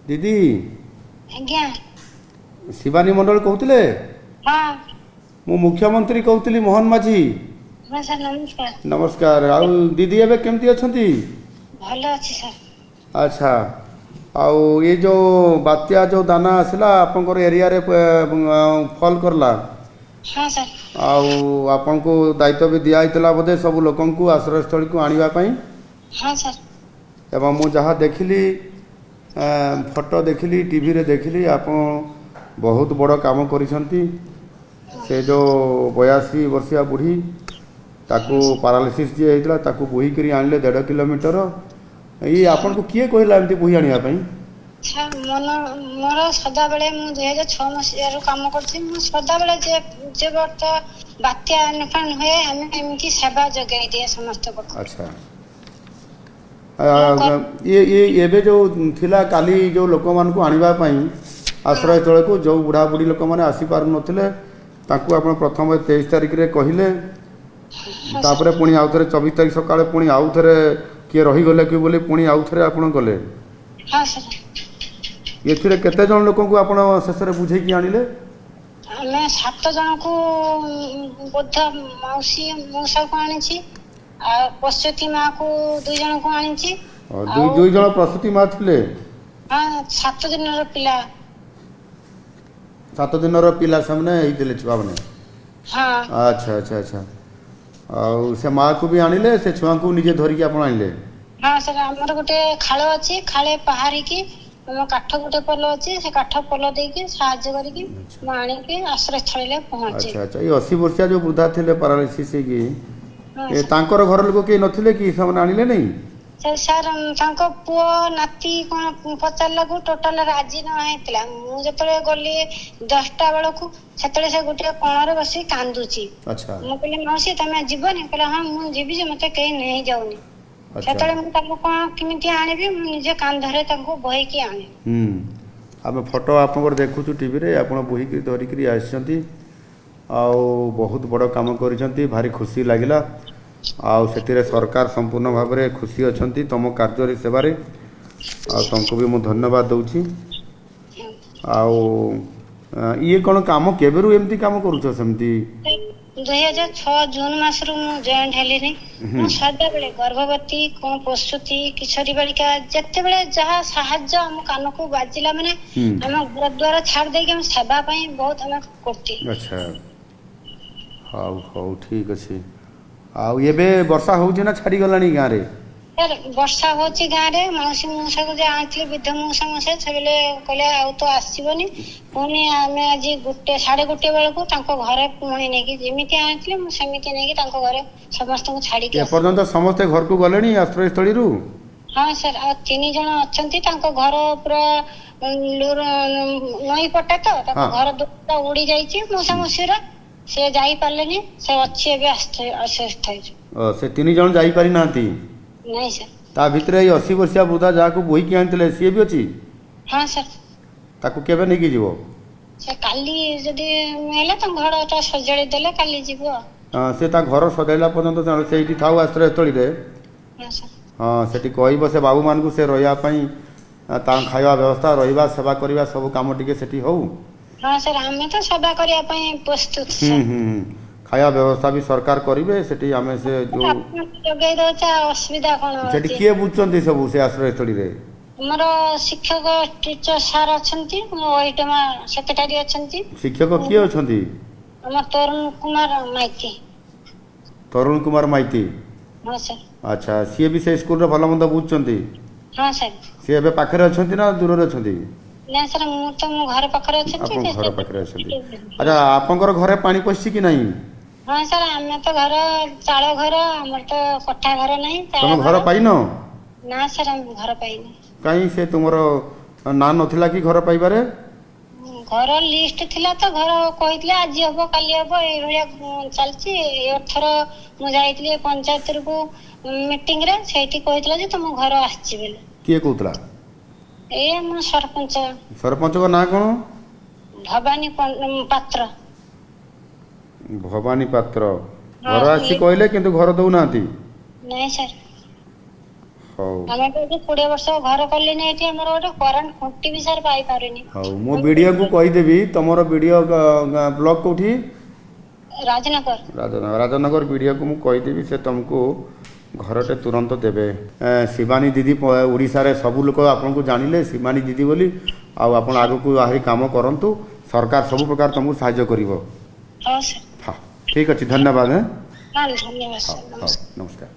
दीदी आज्ञा शिवानी मंडल कहते हाँ मु मुख्यमंत्री कहती मोहन माझी। हाँ सर नमस्कार। नमस्कार। आउ दीदी एबे केमती अछंती? भल अच्छी सर। अच्छा आउ ये जो बात्या जो दाना आसला आपनकर एरिया रे फॉल करला हाँ सर। आउ आपन को दायित्व भी दिया हितला बोधे सब लोकन को आश्रय स्थल को आनिबा पई। हाँ सर। एवं मु जहाँ देखिली फोटो देखिली टीवी रे देखिली आप बहुत बड़ काम करिसंती। से जो 82 वर्षिया बुढ़ी ताकू पारालिसिस जे होइतला ताकू बोही करी आनले 1.5 किलोमीटर। ये आपन को किए कहला एमती बोही आनिया पई? अच्छा मोर सदा बेले मु 2006 मसीहा रो काम करछि। मु सदा बेले जे वर्त बात्या नफान होए हम एमती सेवा जगाई दिए समस्त को। अच्छा ये एबे जो थिला काली जो लोक मान को आनिबा पई आश्रय स्थल को जो बुढ़ा बुढ़ी लोक माने आसी पार नथिले ताकू आपण प्रथम 23 तारिख रे कहिले तापरे पुणी आउ थरे 24 तारिख सकाळे पुणी आउ थरे के रही गले कि बोली पुणी आउ थरे आपण गले। हां सर। एथिरे केते जन लोक को आपण शेषरे बुझे कि आनिले? मैं 7 जन को बुद्ध मौसी मौसा को आनी छी आ पशुती मां को 2 जन को आनी छी। और 2 जन प्रसूति मां थिले? हां 7 दिन रो पिला 7 दिन रो पिला सामने हेतिले छुआ बने। हां अच्छा अच्छा अच्छा आउ से मां को भी आनिले से छुआ को निजे धरि के आपण आनिले? हां सर हमर गोटे खाल अछि खाले पहाड़ी की हम काठ गोटे पोल अछि से काठ पोल दे के सहाय्य करी की माणी के आश्रय स्थल ले पहुंचे। अच्छा अच्छा ये 80 वर्षिया जो वृद्धा थिले पैरालिसिस की ए तांकर घर लोक के नथिले कि सामने आनिले नहीं? सर तांको पुओ नाती कोन पचारला को टोटल राजी न हेतला। मु जतले गली 10टा बेला को सेतले से गोटे कोणरे बसी कांदुची। अच्छा मु कहले मौसी तमे जीवनी कहले हां मु जीवी जे मते कहीं नहीं जाउनी। सेतले मु ताको कोन किमिति आनिबी मु निजे कांधरे ताको बही के आनी। आमे फोटो आपनकर देखुछु टीवी रे आपण बही के धरि करी आछंती आउ बहुत बड़ काम करिसंती भारी खुशी लागिला। आउ सेतिरे सरकार संपूर्ण भाव में खुशी अछंती तुम कार्य सेवारे आ तुमको भी मु धन्यवाद दउछि। आउ ये कोन काम केबेरु एमती काम करूछ सेमती? 2006 जून मास रु मु जॉइंट हेली नी। मु सदा बेले गर्भवती कोन प्रसूति किशोरी बालिका जत्ते बेले जहा सहाय्य हम कान को बाजिला माने हम घर द्वार छाड़ दे के हम सेवा पई बहुत हम करती। अच्छा हाउ हाउ ठीक अछि। आउ एबे वर्षा होउछि ना छाड़ी गलानी गां रे? यार वर्षा होछि गां रे मौसी मौसा को जे आथले विद्ध मौसा मौसा छबेले कहले आउ तो आसीबनी पुनी हमें आज 1:30 बेला को तांको घरे पुणी नै कि जेमिति आथले मु समिति नै कि तांको घरे समस्त को छाड़ी के। ए पर्यंत समस्त घर को गलेनी आश्रय स्थली रु? हां सर आ 3 जण अछंती तांको घर पूरा नई पट्टा तो तांको घर दुटा उड़ी जाईची मौसा मौसीरा से जाई पालेनी से अच्छे एबे असिस्ट थाई। से 3 जण जाई पारि नांती? नहीं सर। ता भितरे 80 वर्षिया वृद्धा जा को बोही के आनतले सी भी अछि? हां सर। ताको केबे नै कि जीवो? से काली जदी मेला त घर त सजड़ी देले काली जीवो। हां से ता घर सजाइला पर्यंत सेठी थाउ आश्रय स्थली रे। हां सर। हां सेठी कहइबो से बाबू मान को से रहिया पई ता खाଇବା व्यवस्था रहिबा सेवा करिबा सब काम टिके सेठी होउ। हां सर हमें तो सेवा करिया पई प्रस्तुत सर। खाया व्यवस्था भी सरकार करिवे सेठी हमें से जो जगै दोचा असुविधा कोन सेठी के बुझचंती सब से आश्रय स्थली रे? हमर शिक्षक टीचर सर अछंती ओइटमा सेक्रेटरी अछंती। शिक्षक के अछंती? हमर तरुण कुमार माइती। तरुण कुमार माइती? हां सर। अच्छा सी भी से स्कूल रे भलो मंद बुझचंती? हां सर। सी एबे पाखरे अछंती ना दूर रे अछंती? ना सर मु तो मु घर पाखरे अछंती। आपन घर पाखरे अछंती? अच्छा आपनकर घरे पानी पसी कि नहीं? हां सर हमें तो घर चाळ घर हमर तो कोठा घर नहीं। तुम घर पाइनो? ना सर हम घर पाइनी। काई से तुमरो ना नथिला कि घर पाइबारे? घर लिस्ट थिला तो घर कहितले आज हबो काली हबो ए भलिया चलची एथर मु जाइतले पंचायत को मीटिंग रे सेठी कहितला जे तुम घर आछि बेले। के कहतला? ए मु सरपंच। सरपंच को ना कोन? भवानी पात्र। भवानी पात्र घर आसी कहले किंतु घर दउ नाती? नहीं सर। ହଉ ଆମେ ତ 20 ବର୍ଷ ଘର କଲିନି ଏଠି ଆମର ଗୋଟେ କରେଣ୍ଟ ଖୁଣ୍ଟି ବି ସାର୍ ପାଇପାରୁନି। ହଉ ମୁଁ ବିଡ଼ିଓକୁ କହିଦେବି ତମର ବିଡ଼ିଓ ବ୍ଲକ କୋଉଠି ରାଜନଗର। ରାଜନଗର ବିଡ଼ିଓକୁ ମୁଁ କହିଦେବି ସେ ତୁମକୁ ଘରଟେ ତୁରନ୍ତ ଦେବେ। ଶିବାନୀ ଦିଦି ଓଡ଼ିଶାରେ ସବୁ ଲୋକ ଆପଣଙ୍କୁ ଜାଣିଲେ ଶିବାନୀ ଦିଦି ବୋଲି। ଆଉ ଆପଣ ଆଗକୁ ଆହୁରି କାମ କରନ୍ତୁ, ସରକାର ସବୁ ପ୍ରକାର ତୁମକୁ ସାହାଯ୍ୟ କରିବ। ହଁ ସାର୍। ହଁ ଠିକ୍ ଅଛି, ଧନ୍ୟବାଦ। ହଁ ଧନ୍ୟବାଦ ହଉ ସାର୍, ହଉ ନମସ୍କାର। ନମସ୍କାର।